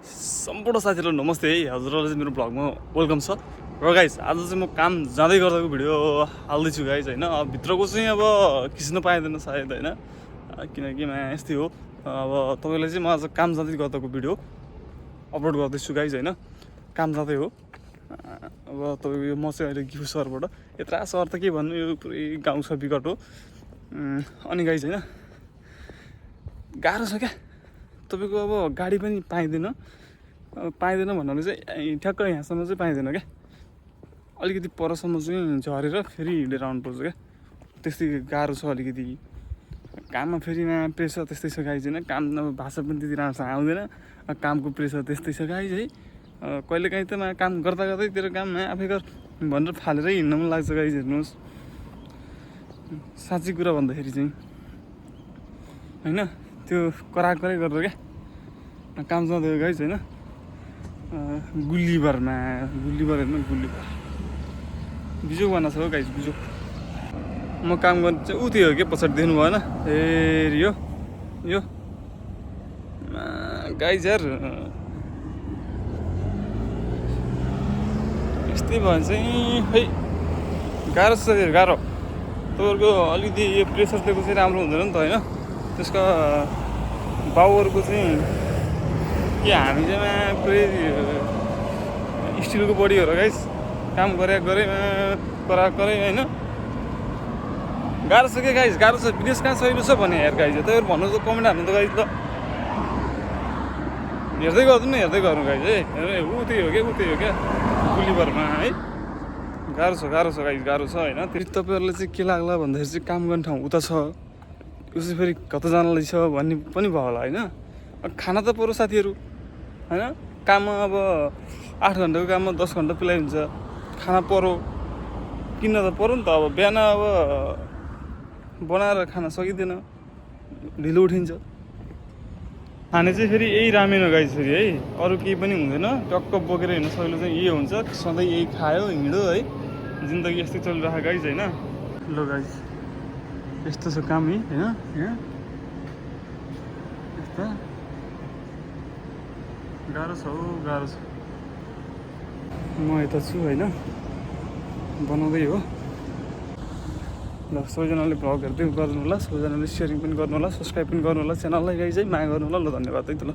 सम्पूर्ण साथीहरु नमस्ते है हजुरहरुलाई चाहिँ मेरो भ्लगमा वेलकम छ र गाइस आज चाहिँ म काम जाँदै गर्दाको भिडियो हाल्दै छु गाइस हैन अब भित्रको चाहिँ अब खिच्न पाइदैन सायद हैन किनकि यस्तै हो अब तपाईलाई चाहिँ म आज काम जाँदै गर्दाको भिडियो अपलोड गर्दै छु गाइस हैन काम जाँदै हो अब तपाईको यो म चाहिँ अहिले गिफु सहरबाट यत्रा सहर त के भन्नु यो पुरै गाउँ छ विकट हो अनि गाइस हैन गाह्रो छ क्या तपाईको अब गाडी पनि पाइदैन भन्नाले चाहिँ ठ्याक्क यहाँसम्म चाहिँ पाइदैन क्या अलिकति परसम्म चाहिँ झरेर फेरि हिँडेर आउनुपर्छ क्या त्यस्तै गाह्रो छ अलिकति काममा फेरि प्रेसर त्यस्तै छ गाइस हैन काम अब भाषा पनि त्यति राम्रोसँग आउँदैन कामको प्रेसर त्यस्तै छ गाइस है कहिलेकाहीँ त काम गर्दा गर्दै तेरो काम आफै गर भनेर फालेरै हिँड्न मन लाग्छ गाइस हेर्नुहोस् साँच्चै कुरा भन्दाखेरि चाहिँ हैन त्यो कराकरै गरेर क्या काम जाँदै गाइस हैन गुल्लीबारमा गुल्लीबार हेर्नु गुल्लीबार बिजोक बना छ हो गाइस बिजोक म काम गर्ने चाहिँ उ त्यो हो के पछाडि देख्नु भएन ए यो गाइस यार यस्तै भयो चाहिँ खै गाह्रो छ गाह्रो तपाईँहरूको अलिकति यो प्रेसर दिएको चाहिँ राम्रो हुँदैन नि त होइन त्यसको बाउहरूको चाहिँ के हामी चाहिँ पुरै स्टिलको बडी हो र गाइस काम गरे करै होइन गाह्रो छ क्या गाइस गाह्रो छ विदेश कहाँ सहिलो छ भने हेर गाइस तपाईँहरू भन्नु त कमेन्ट हाल्नु त गाइस ल हेर्दै गर्नु गाइस है ऊ त्यही हो क्या गुलीबारमा है गाह्रो छ गाइस गाह्रो छ होइन फेरि तपाईँहरूलाई चाहिँ के लाग्ला भन्दाखेरि चाहिँ काम गर्ने ठाउँ उता छ यो चाहिँ फेरि कता जानलाई छ भन्ने पनि भयो होला होइन खाना त पऱ्यो साथीहरू होइन काममा अब 8 घन्टाको काममा 10 घन्टा पिलाइ हुन्छ खाना पऱ्यो किन्न त पऱ्यो नि त अब बिहान अब बनाएर खाना सकिँदैन ढिलो उठिन्छ खाने चाहिँ फेरि यही रामेन हो गाइस फेरि है अरू केही पनि हुँदैन टक्क बोकेर हिँड्न सजिलो चाहिँ यही हुन्छ सधैँ यही खायो हिँड्यो है जिन्दगी यस्तै चलिरहेको गाइस होइन ल गाइस यस्तो छ काम है होइन यहाँ यस्ता गाह्रो छ म यता छु होइन बनाउँदै हो ल सबैजनाले भ्लग हेर्दै गर्नु होला सबैजनाले सेयरिङ पनि गर्नु होला सब्सक्राइब पनि गर्नु होला च्यानललाई गाइस है माया गर्नु होला ल धन्यवाद है त ल